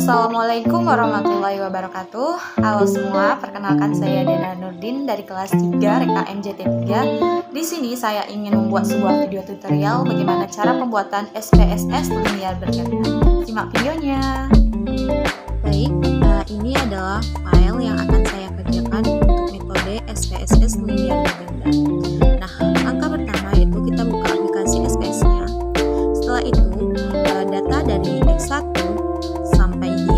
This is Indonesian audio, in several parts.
Assalamualaikum warahmatullahi wabarakatuh. Halo semua, perkenalkan saya Dena Nurdin dari kelas 3 RKM JT3. Di sini saya ingin membuat sebuah video tutorial bagaimana cara pembuatan SPSS linear berganda. Simak videonya. Baik, ini adalah file yang akan saya kerjakan untuk metode SPSS linear berganda. Nah, langkah pertama yaitu kita buka aplikasi SPS-nya. Setelah itu, data dari X1 sampai Y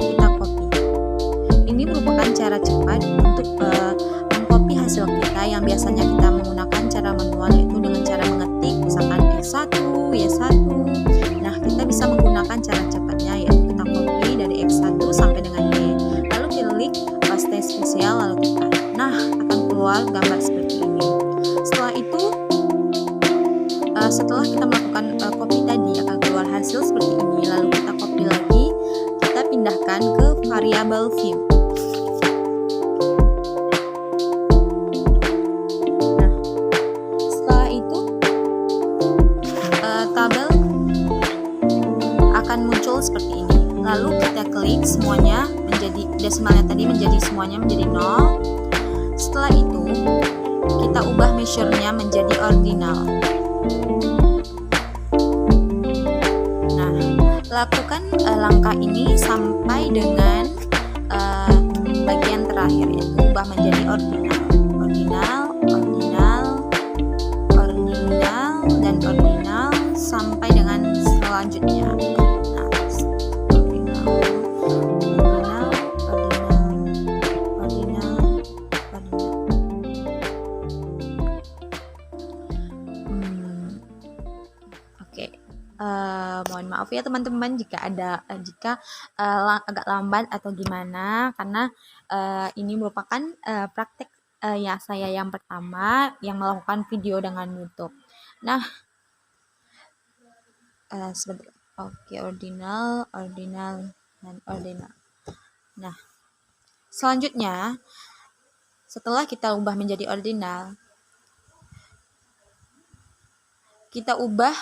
kita copy. Ini merupakan cara cepat untuk mengcopy hasil kita yang biasanya kita menggunakan cara manual, yaitu dengan cara mengetik misalkan X1, Y1. Nah, kita bisa menggunakan cara cepatnya, yaitu kita copy dari X1 sampai dengan Y, lalu klik paste spesial, lalu tekan. Nah, akan keluar gambar seperti ini. Setelah itu, setelah kita melakukan copy tadi, akan keluar hasil seperti ini. Lalu kita copy lagi, kita pindahkan ke variabel view. Nah, setelah itu tabel akan muncul seperti ini. Lalu kita klik semuanya menjadi desimalnya tadi semuanya menjadi 0. Setelah itu kita ubah measure-nya menjadi ordinal. Nah, lakukan langkah ini sampai dengan bagian terakhir, yaitu ubah menjadi ordinal, dan ordinal sampai dengan selanjutnya. Nah, ordinal. Oke. Mohon maaf ya teman-teman jika agak lambat atau gimana, karena ini merupakan praktek saya yang pertama yang melakukan video dengan YouTube. Nah, sebentar. Oke, ordinal, dan ordinal. Nah, selanjutnya setelah kita ubah menjadi ordinal, kita ubah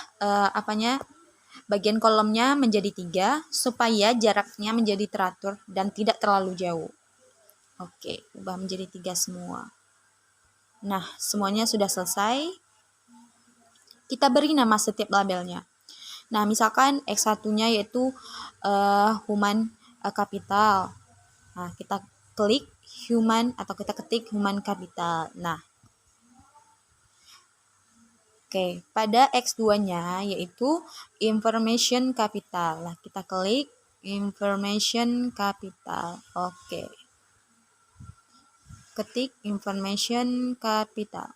bagian kolomnya menjadi 3 supaya jaraknya menjadi teratur dan tidak terlalu jauh. Oke, ubah menjadi 3 semua. Nah, semuanya sudah selesai. Kita beri nama setiap labelnya. Nah, misalkan X1-nya yaitu human capital. Nah, kita klik human atau kita ketik human capital. Nah, oke, pada X2-nya yaitu information capital. Nah, kita klik information capital. Oke. Ketik information capital.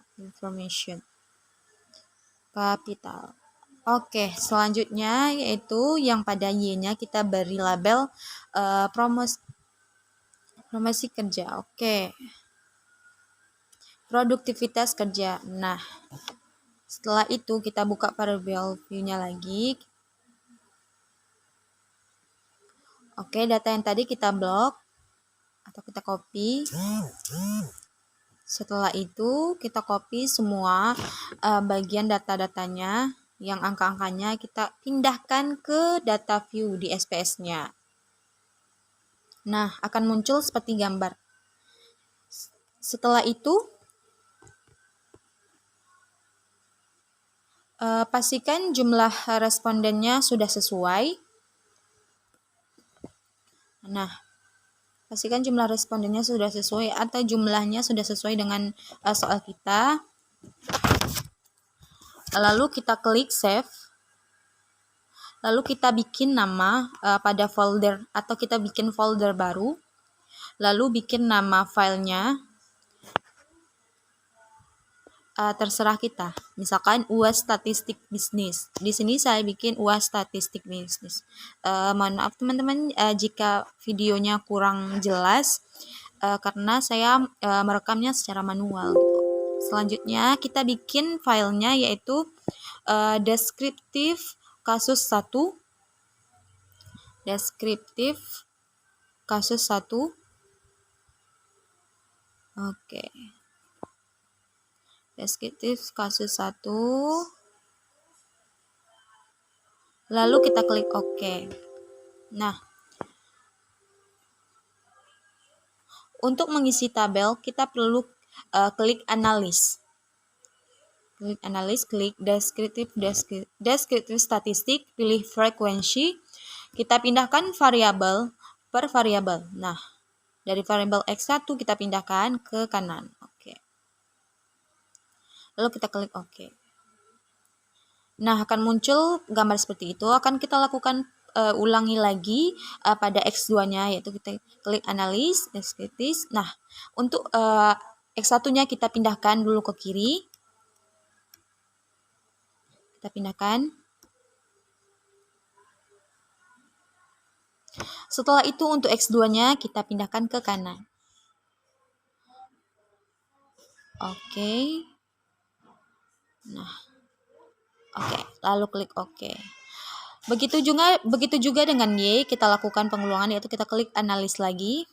Oke, selanjutnya yaitu yang pada Y-nya kita beri label promosi kerja. Oke. Produktivitas kerja. Nah, setelah itu kita buka variabel view-nya lagi. Oke, data yang tadi kita blok atau kita copy. Setelah itu kita copy semua bagian data-datanya, yang angka-angkanya kita pindahkan ke data view di SPS-nya. Nah, akan muncul seperti gambar. Setelah itu pastikan jumlah respondennya sudah sesuai. Nah, pastikan jumlah respondennya sudah sesuai atau jumlahnya sudah sesuai dengan soal kita. Lalu kita klik save. Lalu kita bikin nama pada folder atau kita bikin folder baru. Lalu bikin nama filenya. Terserah kita. Misalkan UAS statistik bisnis. Di sini saya bikin UAS statistik bisnis. Mohon maaf teman-teman jika videonya kurang jelas karena saya merekamnya secara manual gitu. Selanjutnya kita bikin filenya yaitu deskriptif kasus 1. Oke. Deskriptif kasus 1. Lalu kita klik OK. Nah, untuk mengisi tabel kita perlu klik analis. Klik analis, klik deskriptif statistik, pilih frekuensi. Kita pindahkan variabel per variabel. Nah, dari variabel X1 kita pindahkan ke kanan. Oke. Lalu kita klik OK. Nah, akan muncul gambar seperti itu. Akan kita lakukan ulangi lagi pada X2-nya, yaitu kita klik analis, deskriptif. Nah, untuk X1-nya kita pindahkan dulu ke kiri. Kita pindahkan. Setelah itu untuk X2-nya kita pindahkan ke kanan. Oke. Nah. Oke, lalu klik OK. Begitu juga dengan Y, kita lakukan pengulangan, yaitu kita klik analis lagi.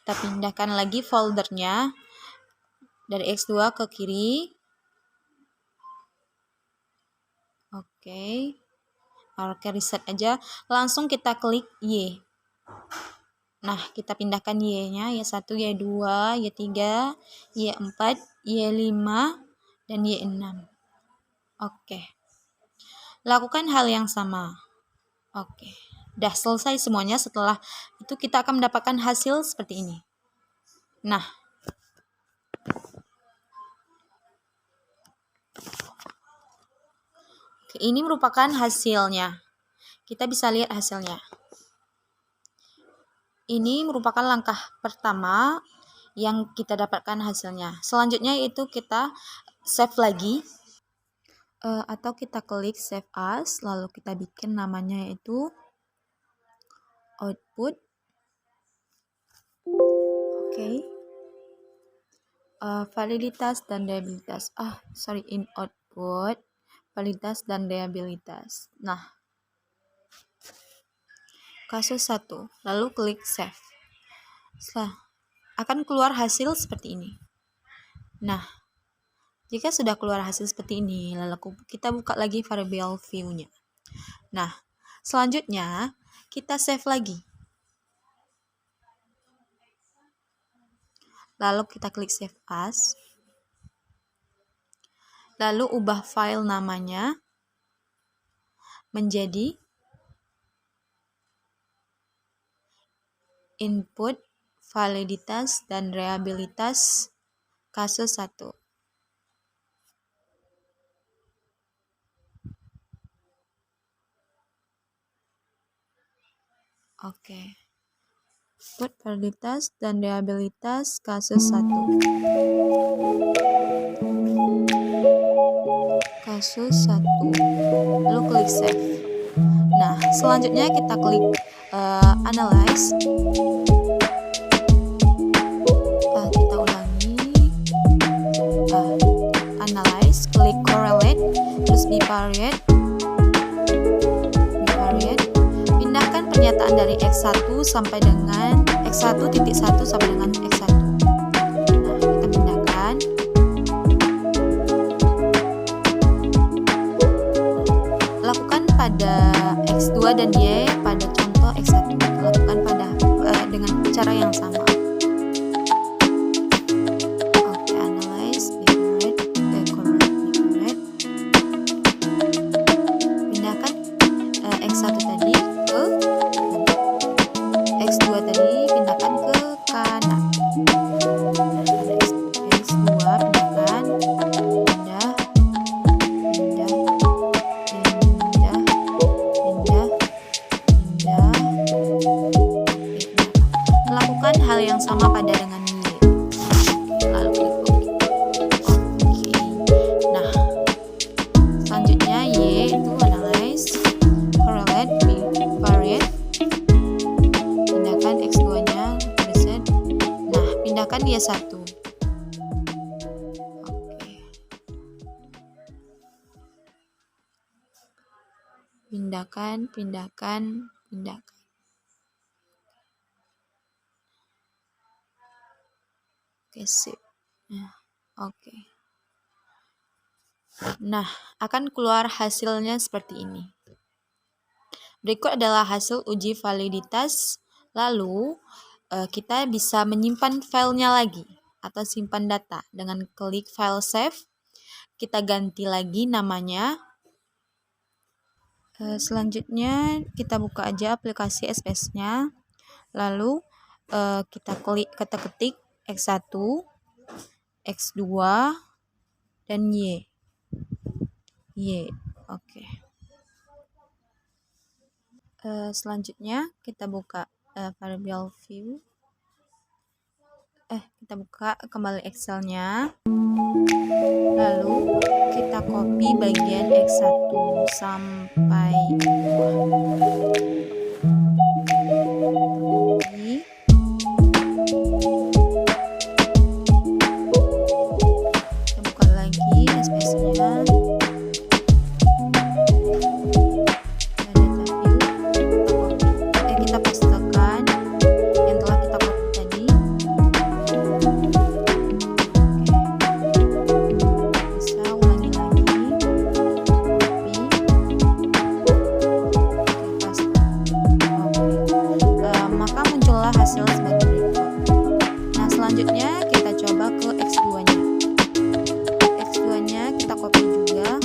Kita pindahkan lagi foldernya dari X2 ke kiri. Oke. Oke, reset aja. Langsung kita klik Y. Nah, kita pindahkan Y-nya, Y1, Y2, Y3, Y4, Y5, dan Y6. Oke. Lakukan hal yang sama. Oke. Udah selesai semuanya. Setelah itu kita akan mendapatkan hasil seperti ini. Nah. Oke, ini merupakan hasilnya. Kita bisa lihat hasilnya. Ini merupakan langkah pertama yang kita dapatkan hasilnya. Selanjutnya itu kita save lagi. Atau kita klik save as, lalu kita bikin namanya yaitu output. Oke. Validitas dan reliabilitas. In output, validitas dan reliabilitas. Nah, kasus 1, lalu klik save. Setelah akan keluar hasil seperti ini. Nah, jika sudah keluar hasil seperti ini, lalu kita buka lagi variable view-nya. Nah, selanjutnya kita save lagi. Lalu kita klik save as. Lalu ubah file namanya menjadi input, validitas, dan reliabilitas kasus 1. Oke. Input, validitas, dan reliabilitas kasus 1. Kasus 1. Lalu klik save. Nah, selanjutnya kita klik analyze. Kita ulangi. Analyze, klik correlate, terus bivariate. Pindahkan pernyataan dari X1 sampai dengan X1.1 sampai dengan X1. Nah, kita pindahkan. Lakukan pada X2 dan Y pada contoh X1. Lakukan pada dengan cara yang sama. Oke, analyze, correlate. Pindahkan X1 tadi ke X2 tadi, pindahkan ke kanan. X2 pindahkan, pindah. Melakukan hal yang sama pada dengan Y. Lalu klik OK. Nah, selanjutnya Y itu analyze, correlate, bivariate. Pindahkan X2-nya, reset. Nah, pindahkan Y1. Oke. Pindahkan. Oke, sip. Oke. Nah, akan keluar hasilnya seperti ini. Berikut adalah hasil uji validitas. Lalu, kita bisa menyimpan filenya lagi atau simpan data dengan klik file save. Kita ganti lagi namanya. Selanjutnya kita buka aja aplikasi SPS-nya, lalu kita ketik X1, X2, dan Y. Oke. Selanjutnya kita buka variable view. Kita buka kembali Excel-nya. Lalu kita copy bagian X1 sampai copy. Kita buka lagi SPS-nya. Kita pastekan yang telah kita copy tadi. Bisa ulangi lagi, copy, paste. Maka muncullah hasil sebagai berikut. Nah, selanjutnya kita coba ke X2-nya. X2-nya kita copy juga.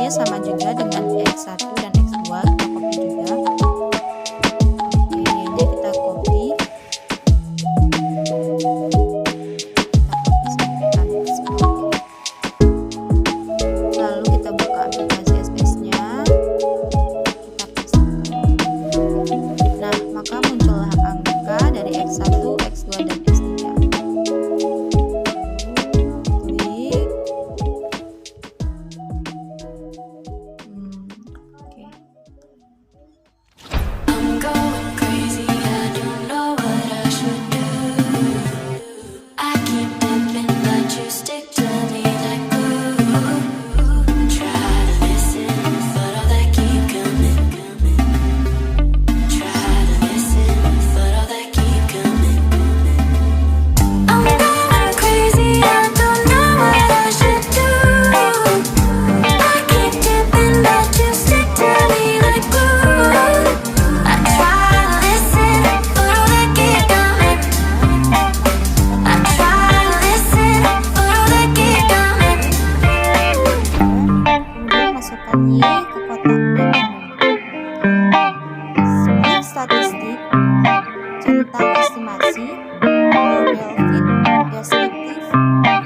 Sama juga dengan X1 dan X2, kita copy juga. Y-nya kita copy. Sampai habis. Lalu kita buka aplikasi SPS-nya. Kita pastekan. Nah, maka muncullah angka dari X1, X2, dan X3. Y ke kotak split statistik, centang estimasi, model fit, deskriptif,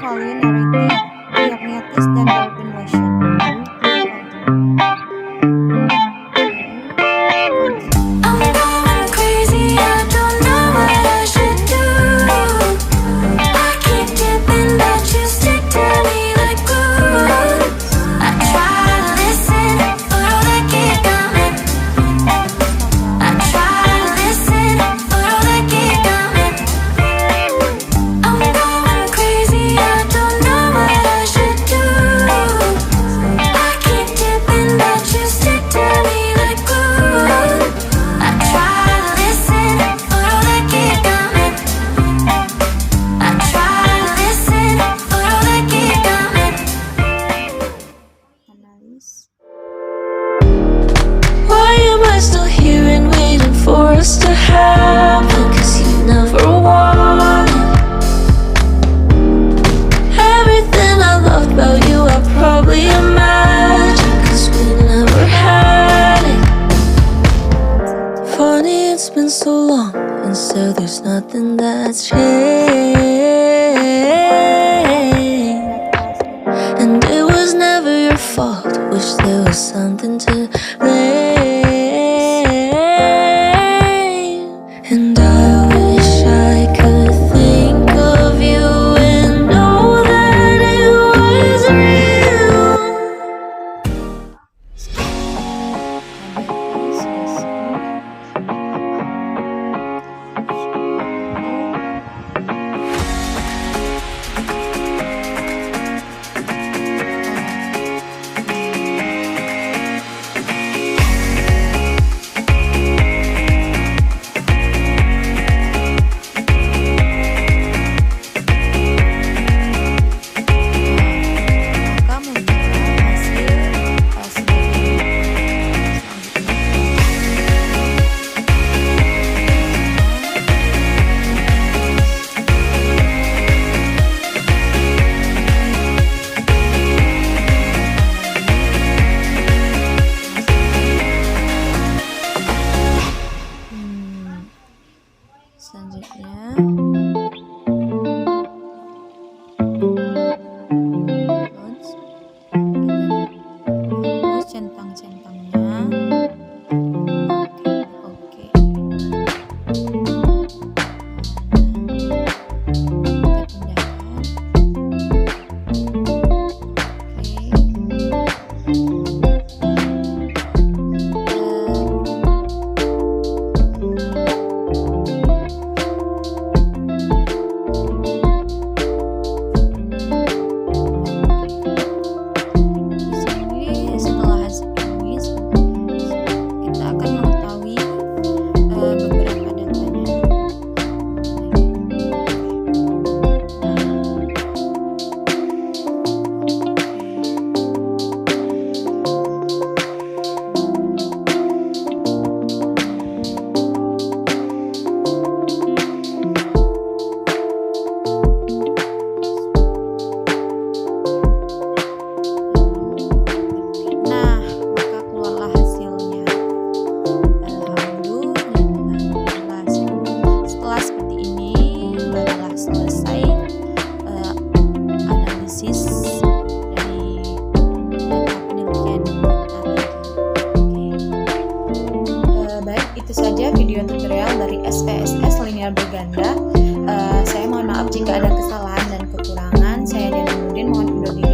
value narrative, diagnosis, dan Darwin motion. To happen, 'cause you never wanted everything I loved about you. I probably imagined, 'cause we never had it. Funny, it's been so long, and still there's nothing that's changed. And it was never your fault. Wish there was something to blame. And I wish I could think of you and know that it was real. Selanjutnya hapus centang-centangnya. Oke. Kita pindahkan. Video tutorial dari SPSS linear berganda. Saya mohon maaf jika ada kesalahan dan kekurangan. Saya Dena Nurdin, mohon undur diri.